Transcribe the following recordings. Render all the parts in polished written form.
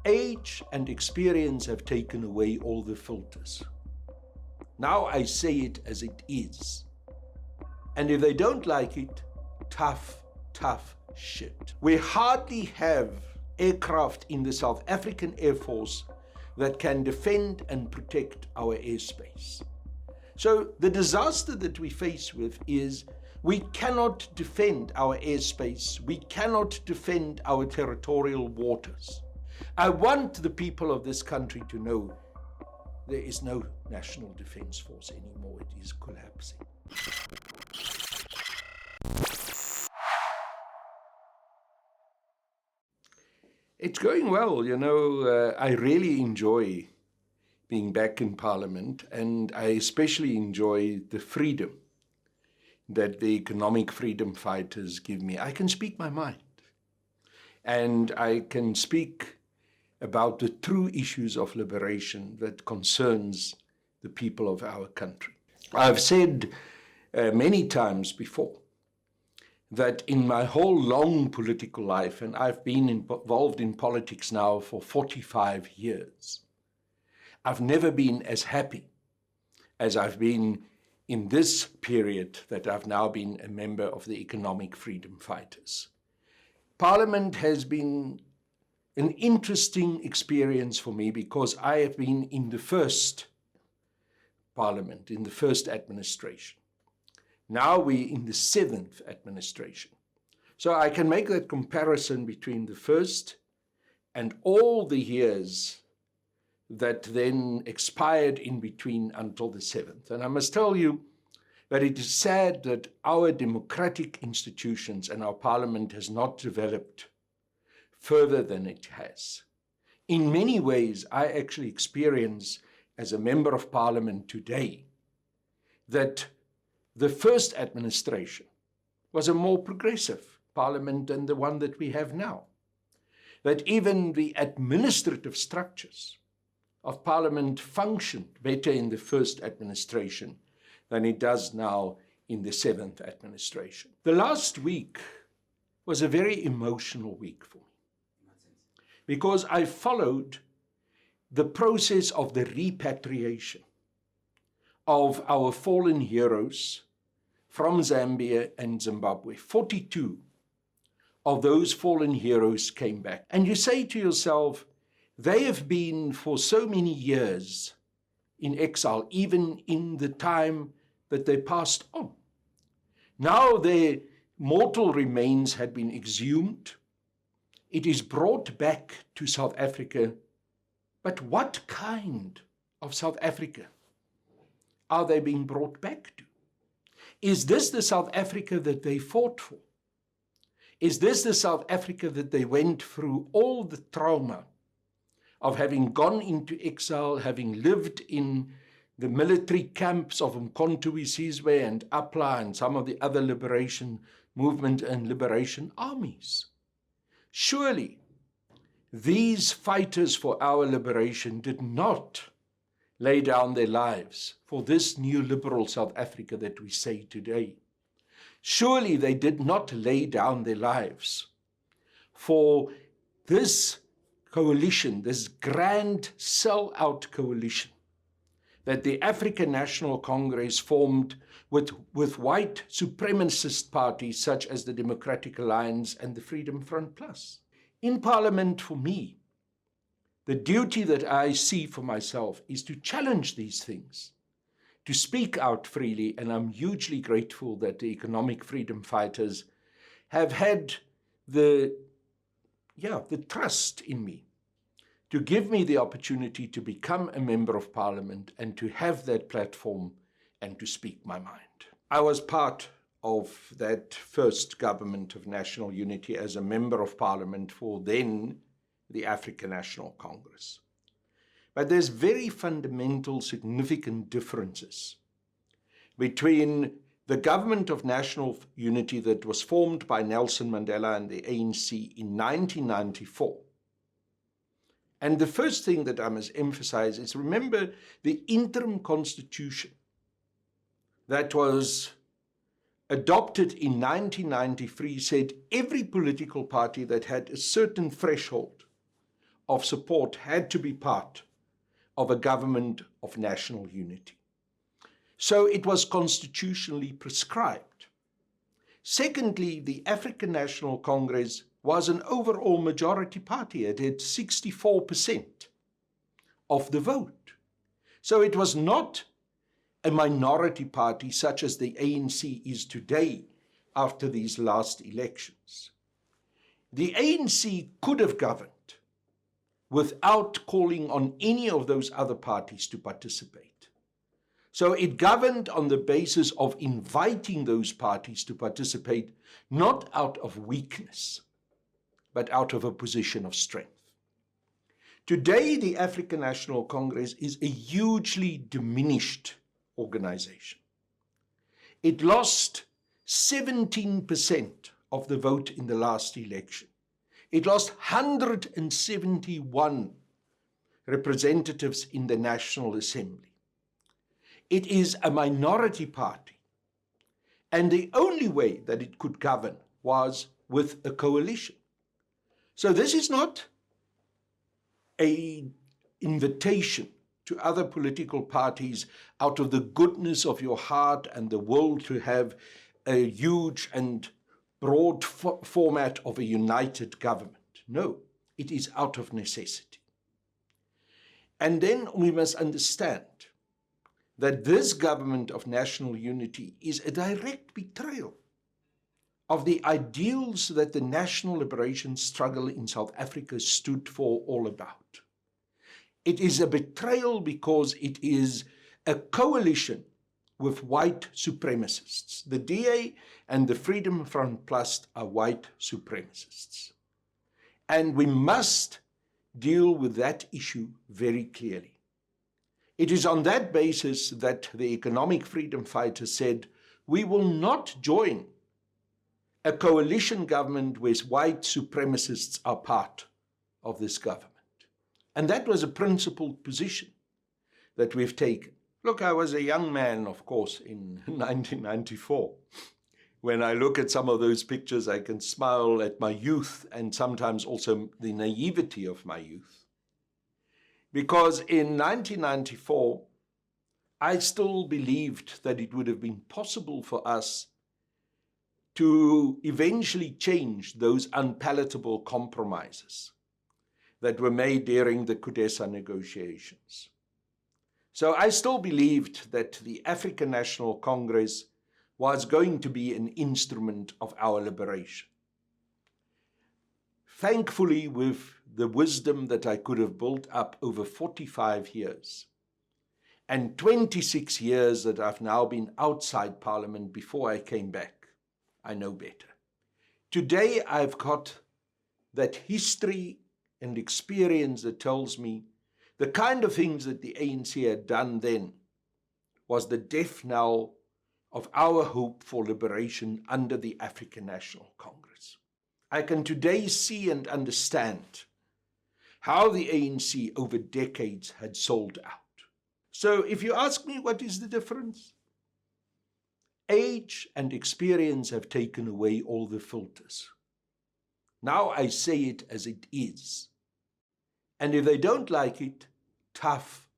Age and experience have taken away all the filters. Now I say it as it is. And if they don't like it, tough shit. We hardly have aircraft in the South African Air Force that can defend and protect our airspace. So the disaster that we face with is we cannot defend our airspace. We cannot defend our territorial waters. I want the people of this country to know there is no National Defence Force anymore. It is collapsing. It's going well, I really enjoy being back in Parliament, and I especially enjoy the freedom that the economic freedom fighters give me. I can speak my mind, and I can speak about the true issues of liberation that concerns the people of our country. I've said many times before that in my whole long political life, and I've been involved in politics now for 45 years, I've never been as happy as I've been in this period that I've now been a member of the Economic Freedom Fighters. Parliament has been an interesting experience for me because I have been in the first Parliament, in the first administration. Now we're in the 7th administration. So I can make that comparison between the first and all the years that then expired in between until the 7th. And I must tell you that it is sad that our democratic institutions and our Parliament has not developed further than it has. In many ways, I actually experience as a member of Parliament today that the first administration was a more progressive Parliament than the one that we have now. That even the administrative structures of Parliament functioned better in the first administration than it does now in the 7th administration. The last week was a very emotional week for me because I followed the process of the repatriation of our fallen heroes from Zambia and Zimbabwe. 42 of those fallen heroes came back. And you say to yourself, they have been for so many years in exile, even in the time that they passed on. Now their mortal remains had been exhumed. It is brought back to South Africa. But what kind of South Africa are they being brought back to? Is this the South Africa that they fought for? Is this the South Africa that they went through all the trauma of having gone into exile, having lived in the military camps of Umkhonto we Sizwe and APLA and some of the other liberation movement and liberation armies? Surely these fighters for our liberation did not lay down their lives for this new liberal South Africa that we say today. Surely they did not lay down their lives for this coalition, this grand sell-out coalition that the African National Congress formed with white supremacist parties such as the Democratic Alliance and the Freedom Front Plus. In Parliament, for me, the duty that I see for myself is to challenge these things, to speak out freely, and I'm hugely grateful that the Economic Freedom Fighters have had the trust in me to give me the opportunity to become a member of Parliament and to have that platform and to speak my mind. I was part of that first government of national unity as a member of Parliament for then the African National Congress. But there's very fundamental, significant differences between the government of national unity that was formed by Nelson Mandela and the ANC in 1994. And the first thing that I must emphasize is, remember, the interim constitution that was adopted in 1993 said every political party that had a certain threshold of support had to be part of a government of national unity. So it was constitutionally prescribed. Secondly, the African National Congress was an overall majority party. It had 64% of the vote. So it was not a minority party such as the ANC is today after these last elections. The ANC could have governed without calling on any of those other parties to participate. So it governed on the basis of inviting those parties to participate, not out of weakness, but out of a position of strength. Today, the African National Congress is a hugely diminished organization. It lost 17% of the vote in the last election. It lost 171 representatives in the National Assembly. It is a minority party, and the only way that it could govern was with a coalition. So this is not an invitation to other political parties out of the goodness of your heart and the will to have a huge and broad format of a united government. No, it is out of necessity. And then we must understand that this government of national unity is a direct betrayal of the ideals that the national liberation struggle in South Africa stood for all about. It is a betrayal because it is a coalition with white supremacists. The DA and the Freedom Front Plus are white supremacists. And we must deal with that issue very clearly. It is on that basis that the economic freedom fighters said, we will not join a coalition government where white supremacists are part of this government. And that was a principled position that we've taken. Look, I was a young man, of course, in 1994. When I look at some of those pictures, I can smile at my youth and sometimes also the naivety of my youth. Because in 1994, I still believed that it would have been possible for us to eventually change those unpalatable compromises that were made during the CODESA negotiations. So I still believed that the African National Congress was going to be an instrument of our liberation. Thankfully, with the wisdom that I could have built up over 45 years, and 26 years that I've now been outside Parliament before I came back, I know better. Today, I've got that history and experience that tells me the kind of things that the ANC had done then was the death knell of our hope for liberation under the African National Congress. I can today see and understand how the ANC over decades had sold out. So if you ask me what is the difference, age and experience have taken away all the filters. Now I say it as it is. And if they don't like it, tough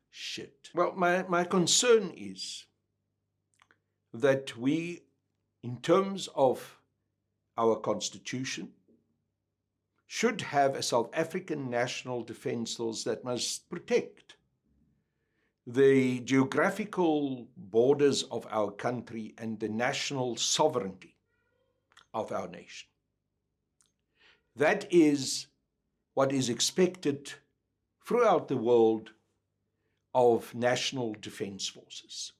shit. Well, my concern is that we, in terms of our constitution, should have a South African national defense force that must protect the geographical borders of our country and the national sovereignty of our nation. That is what is expected throughout the world of national defense forces.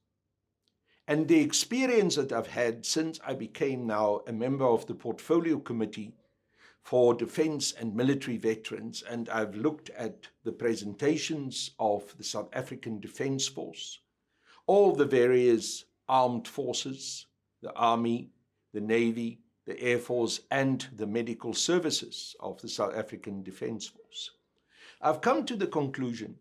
And the experience that I've had since I became now a member of the Portfolio Committee for Defense and Military Veterans, and I've looked at the presentations of the South African Defense Force, all the various armed forces, the Army, the Navy, the Air Force, and the medical services of the South African Defense Force. I've come to the conclusion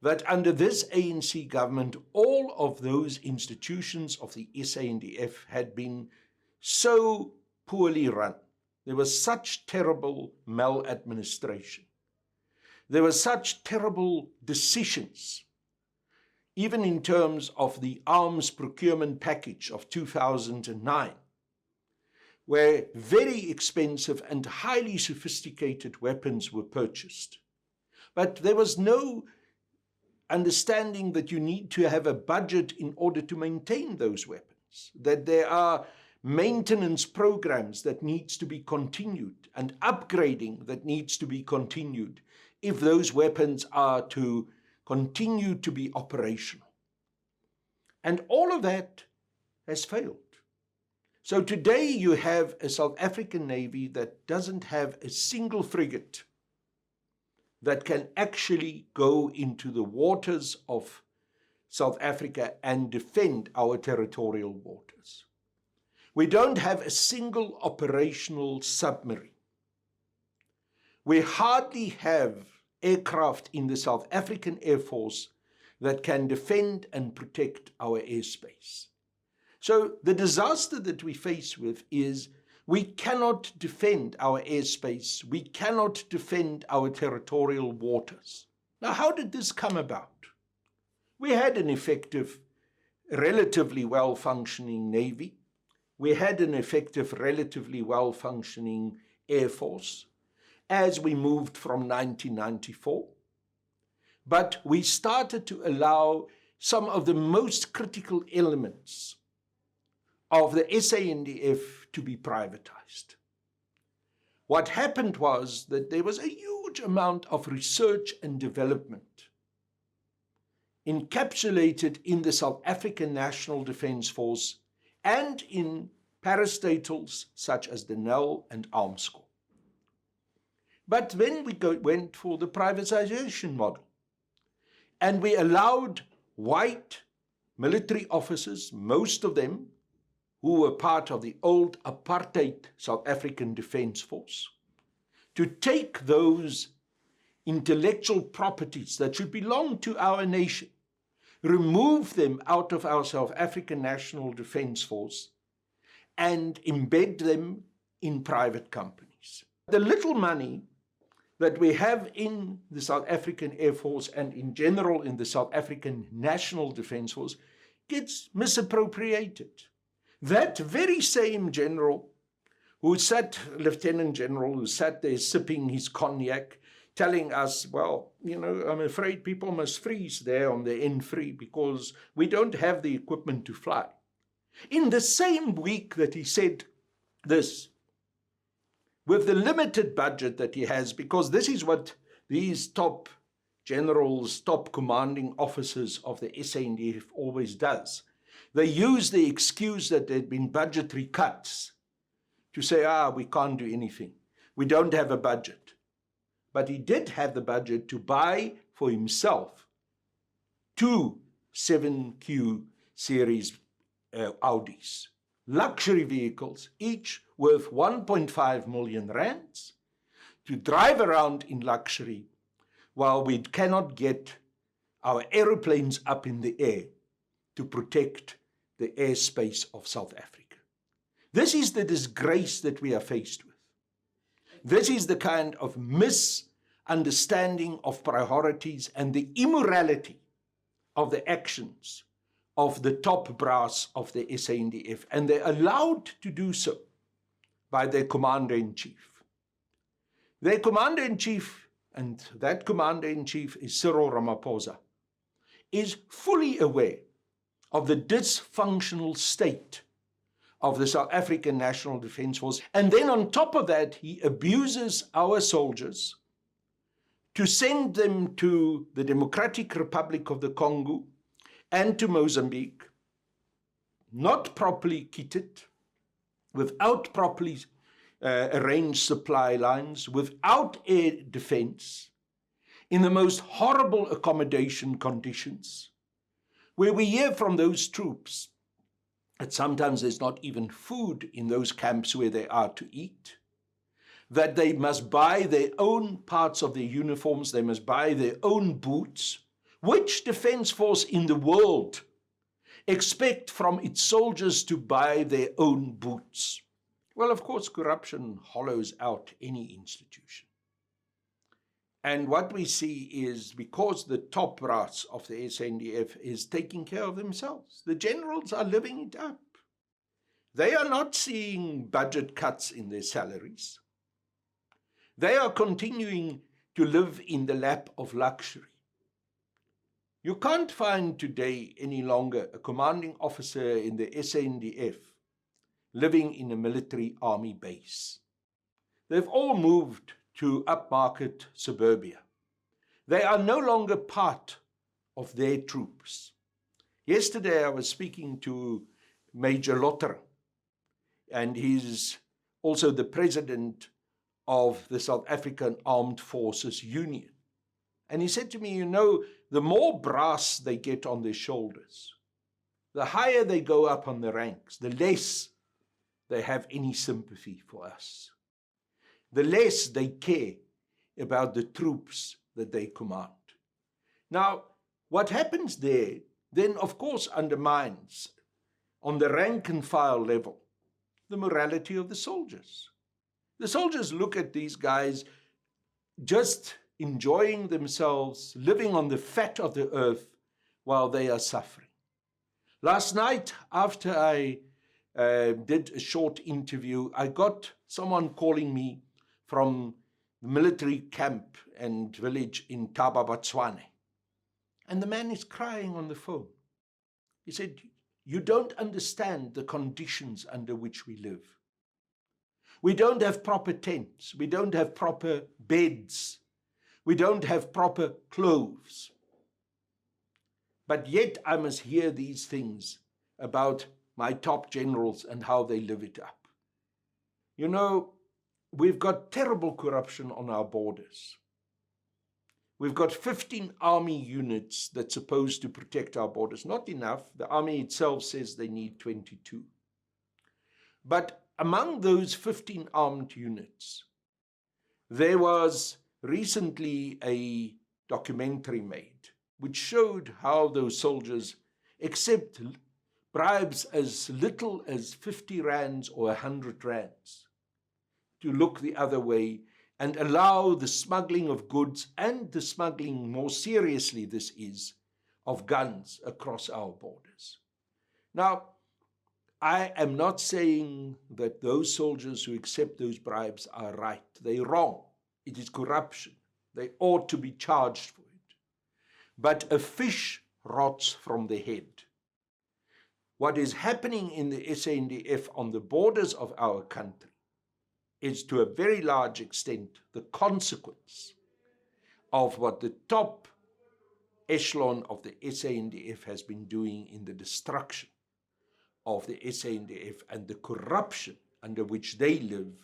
that under this ANC government, all of those institutions of the SANDF had been so poorly run. There was such terrible maladministration there were such terrible decisions, even in terms of the arms procurement package of 2009, where very expensive and highly sophisticated weapons were purchased. But there was no understanding that you need to have a budget in order to maintain those weapons, that there are maintenance programs that needs to be continued and upgrading that needs to be continued if those weapons are to continue to be operational. And all of that has failed. So today you have a South African Navy that doesn't have a single frigate that can actually go into the waters of South Africa and defend our territorial waters. We don't have a single operational submarine. We hardly have aircraft in the South African Air Force that can defend and protect our airspace. So the disaster that we face with is we cannot defend our airspace. We cannot defend our territorial waters. Now, how did this come about? We had an effective, relatively well-functioning Navy. We had an effective, relatively well-functioning Air Force as we moved from 1994. But we started to allow some of the most critical elements of the SANDF to be privatized. What happened was that there was a huge amount of research and development encapsulated in the South African National Defence Force and in parastatals such as the NEL and Armscor. But then we went for the privatization model, and we allowed white military officers, most of them who were part of the old apartheid South African Defence Force, to take those intellectual properties that should belong to our nation, remove them out of our South African National Defence Force, and embed them in private companies. The little money that we have in the South African Air Force and in general in the South African National Defence Force gets misappropriated. That very same general Lieutenant General, who sat there sipping his cognac, telling us, well, I'm afraid people must freeze there on the N3 because we don't have the equipment to fly. In the same week that he said this, with the limited budget that he has, because this is what these top generals, top commanding officers of the SANDF always does. They use the excuse that there had been budgetary cuts to say, we can't do anything. We don't have a budget. But he did have the budget to buy for himself 2 7Q series Audis, luxury vehicles, each worth 1.5 million rands, to drive around in luxury while we cannot get our aeroplanes up in the air to protect the airspace of South Africa. This is the disgrace that we are faced with. This is the kind of misunderstanding of priorities and the immorality of the actions of the top brass of the SANDF, and they're allowed to do so by their commander-in-chief. Their commander-in-chief, and that commander-in-chief is Cyril Ramaphosa, is fully aware of the dysfunctional state of the South African National Defence Force. And then on top of that, he abuses our soldiers to send them to the Democratic Republic of the Congo and to Mozambique, not properly kitted, without properly arranged supply lines, without air defense, in the most horrible accommodation conditions, where we hear from those troops that sometimes there's not even food in those camps where they are to eat, that they must buy their own parts of their uniforms, they must buy their own boots. Which defense force in the world expect from its soldiers to buy their own boots? Well, of course, corruption hollows out any institution. And what we see is because the top brass of the SANDF is taking care of themselves, the generals are living it up. They are not seeing budget cuts in their salaries. They are continuing to live in the lap of luxury. You can't find today any longer a commanding officer in the SANDF living in a military army base. They've all moved to upmarket suburbia. They are no longer part of their troops. Yesterday I was speaking to Major Lotter, and he's also the president of the South African Armed Forces Union. And he said to me, you know, the more brass they get on their shoulders, the higher they go up on the ranks, the less they have any sympathy for us, the less they care about the troops that they command. Now, what happens there then, of course, undermines, on the rank and file level, the morality of the soldiers. The soldiers look at these guys just enjoying themselves, living on the fat of the earth while they are suffering. Last night, after I did a short interview, I got someone calling me from the military camp and village in Thaba, Botswana. And the man is crying on the phone. He said, you don't understand the conditions under which we live. We don't have proper tents. We don't have proper beds. We don't have proper clothes. But yet I must hear these things about my top generals and how they live it up. You know, we've got terrible corruption on our borders. We've got 15 army units that's supposed to protect our borders. Not enough. The army itself says they need 22. But among those 15 armed units, there was recently a documentary made which showed how those soldiers accept bribes as little as 50 rands or 100 rands to look the other way and allow the smuggling of goods and the smuggling, more seriously this is, of guns across our borders. Now, I am not saying that those soldiers who accept those bribes are right. They're wrong. It is corruption. They ought to be charged for it. But a fish rots from the head. What is happening in the SANDF on the borders of our country is to a very large extent the consequence of what the top echelon of the SANDF has been doing in the destruction of the SANDF and the corruption under which they live,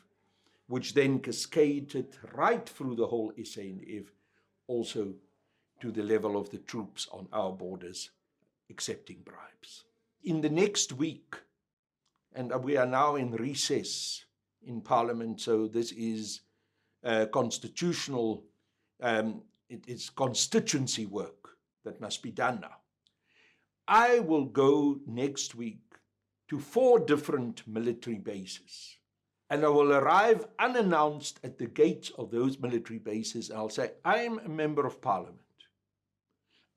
which then cascaded right through the whole SANDF, also to the level of the troops on our borders accepting bribes. In the next week, and we are now in recess in Parliament, so this is constitutional, it is constituency work that must be done now. I will go next week to 4 different military bases, and I will arrive unannounced at the gates of those military bases, and I'll say, I am a member of Parliament.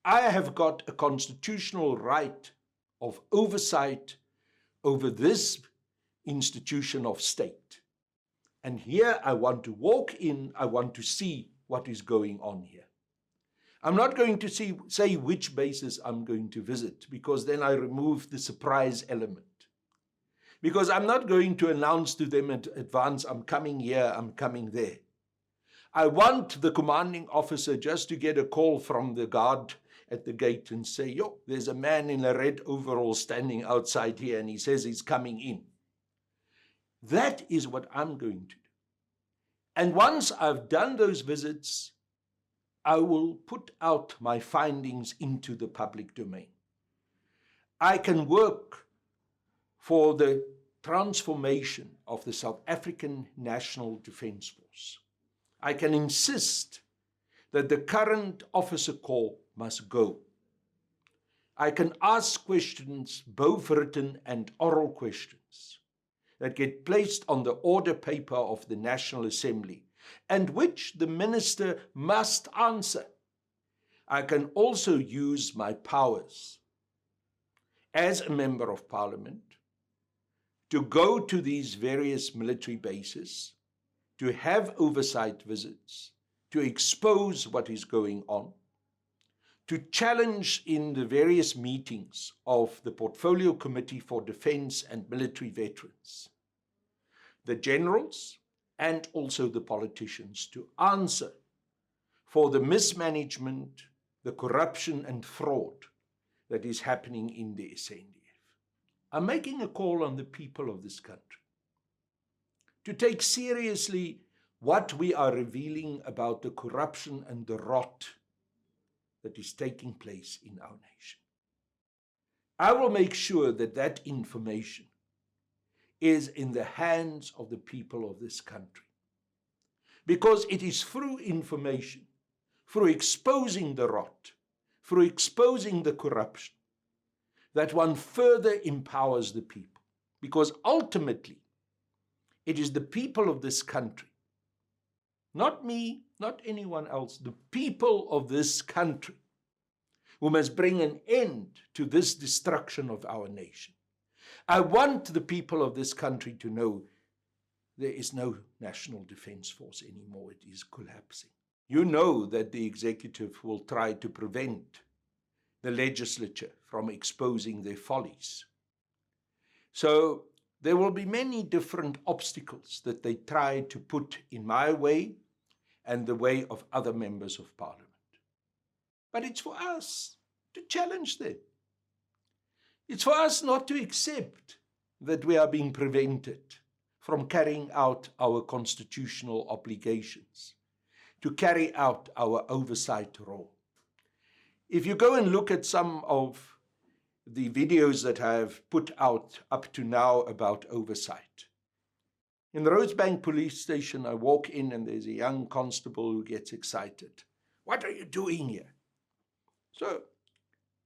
I have got a constitutional right of oversight over this institution of state. And here I want to walk in, I want to see what is going on here. I'm not going to say which bases I'm going to visit, because then I remove the surprise element. Because I'm not going to announce to them in advance, I'm coming here, I'm coming there. I want the commanding officer just to get a call from the guard at the gate and say, yo, there's a man in a red overall standing outside here and he says he's coming in. That is what I'm going to do. And once I've done those visits, I will put out my findings into the public domain. I can work for the transformation of the South African National Defence Force. I can insist that the current officer corps must go. I can ask questions, both written and oral questions, that get placed on the order paper of the National Assembly. and which the minister must answer. I can also use my powers as a member of parliament to go to these various military bases, to have oversight visits, to expose what is going on, to challenge in the various meetings of the Portfolio Committee for Defence and Military Veterans, the generals and also the politicians, to answer for the mismanagement, the corruption and fraud that is happening in the SANDF. I'm making a call on the people of this country to take seriously what we are revealing about the corruption and the rot that is taking place in our nation. I will make sure that that information is in the hands of the people of this country, because it is through information, through exposing the rot, through exposing the corruption, that one further empowers the people. Because ultimately, it is the people of this country, not me, not anyone else, the people of this country who must bring an end to this destruction of our nation. I want the people of this country to know there is no National Defence Force anymore. It is collapsing. You know that the executive will try to prevent the legislature from exposing their follies. So there will be many different obstacles that they try to put in my way and the way of other members of parliament. But it's for us to challenge them. It's for us not to accept that we are being prevented from carrying out our constitutional obligations, to carry out our oversight role. If you go and look at some of the videos that I have put out up to now about oversight. In the Rosebank police station, I walk in and there's a young constable who gets excited. What are you doing here? So,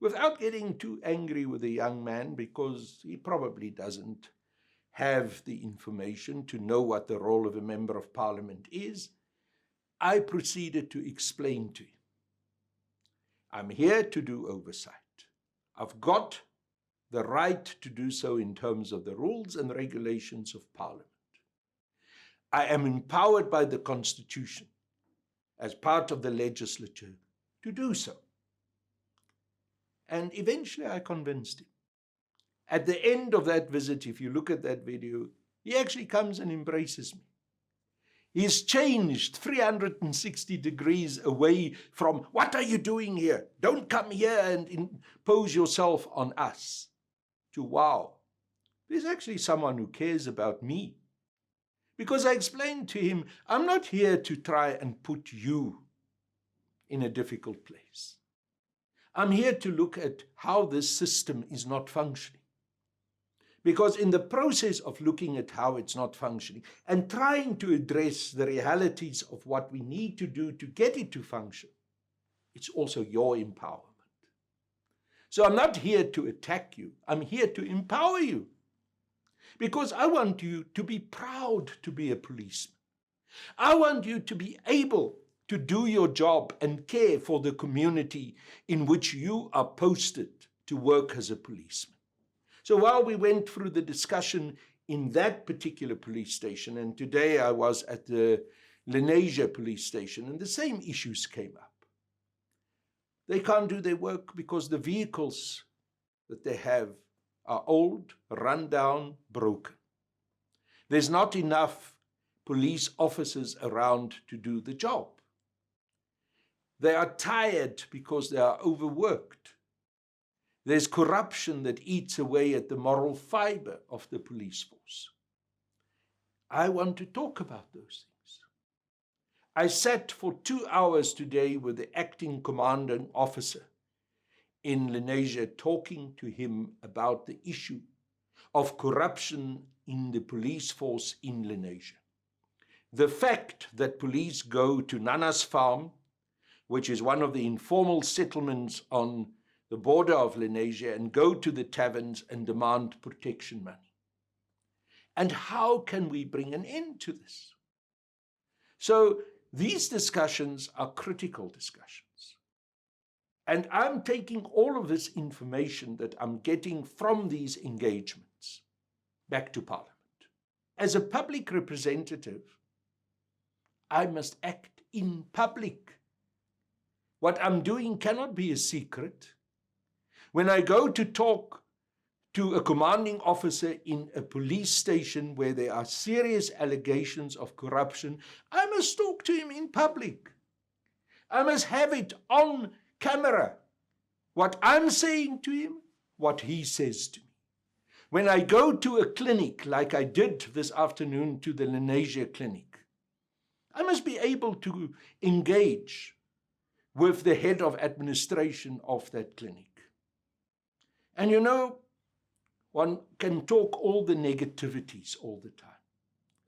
without getting too angry with the young man, because he probably doesn't have the information to know what the role of a member of parliament is, I proceeded to explain to him. I'm here to do oversight. I've got the right to do so in terms of the rules and regulations of Parliament. I am empowered by the Constitution as part of the legislature to do so. And eventually I convinced him. At the end of that visit, if you look at that video, he actually comes and embraces me. He's changed 360 degrees away from, what are you doing here? Don't come here and impose yourself on us. To, wow, there's actually someone who cares about me. Because I explained to him, I'm not here to try and put you in a difficult place. I'm here to look at how this system is not functioning. Because in the process of looking at how it's not functioning and trying to address the realities of what we need to do to get it to function, it's also your empowerment. So I'm not here to attack you. I'm here to empower you. Because I want you to be proud to be a policeman. I want you to be able to do your job and care for the community in which you are posted to work as a policeman. So while we went through the discussion in that particular police station, and today I was at the Lenasia police station, and the same issues came up. They can't do their work because the vehicles that they have are old, run down, broken. There's not enough police officers around to do the job. They are tired because they are overworked. There's corruption that eats away at the moral fiber of the police force. I want to talk about those things. I sat for 2 hours today with the acting commanding officer in Lenasia, talking to him about the issue of corruption in the police force in Lenasia. The fact that police go to Nana's farm, which is one of the informal settlements on the border of Lenasia, and go to the taverns and demand protection money. And how can we bring an end to this? So these discussions are critical discussions. And I'm taking all of this information that I'm getting from these engagements back to Parliament. As a public representative, I must act in public. What I'm doing cannot be a secret. When I go to talk to a commanding officer in a police station where there are serious allegations of corruption, I must talk to him in public. I must have it on camera, what I'm saying to him, what he says to me. When I go to a clinic, like I did this afternoon to the Lenasia clinic, I must be able to engage with the head of administration of that clinic. And you know, one can talk all the negativities all the time.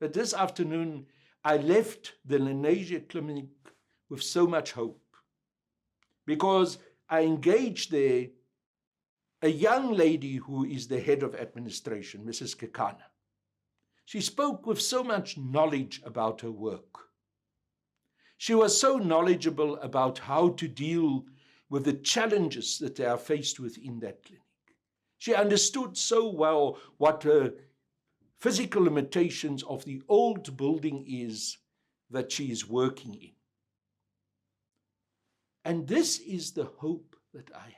But this afternoon, I left the Lenasia clinic with so much hope, because I engaged there a young lady who is the head of administration, Mrs. Kekana. She spoke with so much knowledge about her work. She was so knowledgeable about how to deal with the challenges that they are faced with in that clinic. She understood so well what the physical limitations of the old building is that she is working in. And this is the hope that I have.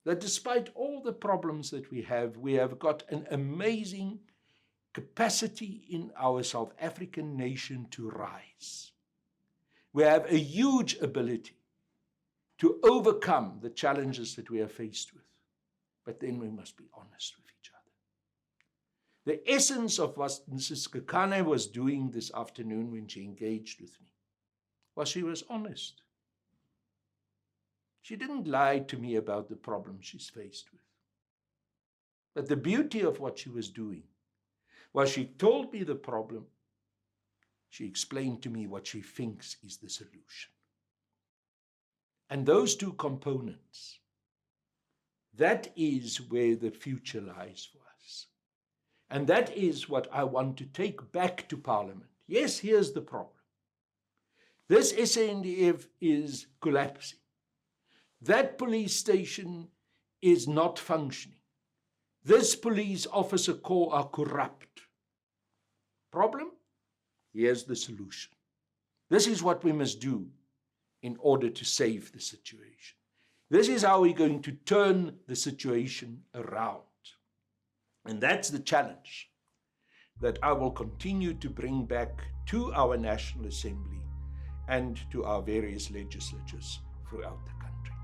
That despite all the problems that we have got an amazing capacity in our South African nation to rise. We have a huge ability to overcome the challenges that we are faced with. But then we must be honest with each other. The essence of what Mrs. Kekana was doing this afternoon when she engaged with me was she was honest. She didn't lie to me about the problem she's faced with. But the beauty of what she was doing was she told me the problem. She explained to me what she thinks is the solution. And those two components, that is where the future lies for us. And that is what I want to take back to Parliament. Yes, here's the problem. This SANDF is collapsing. That police station is not functioning. This police officer corps are corrupt. Problem? Here's the solution. This is what we must do in order to save the situation. This is how we're going to turn the situation around. And that's the challenge that I will continue to bring back to our National Assembly and to our various legislatures throughout the country.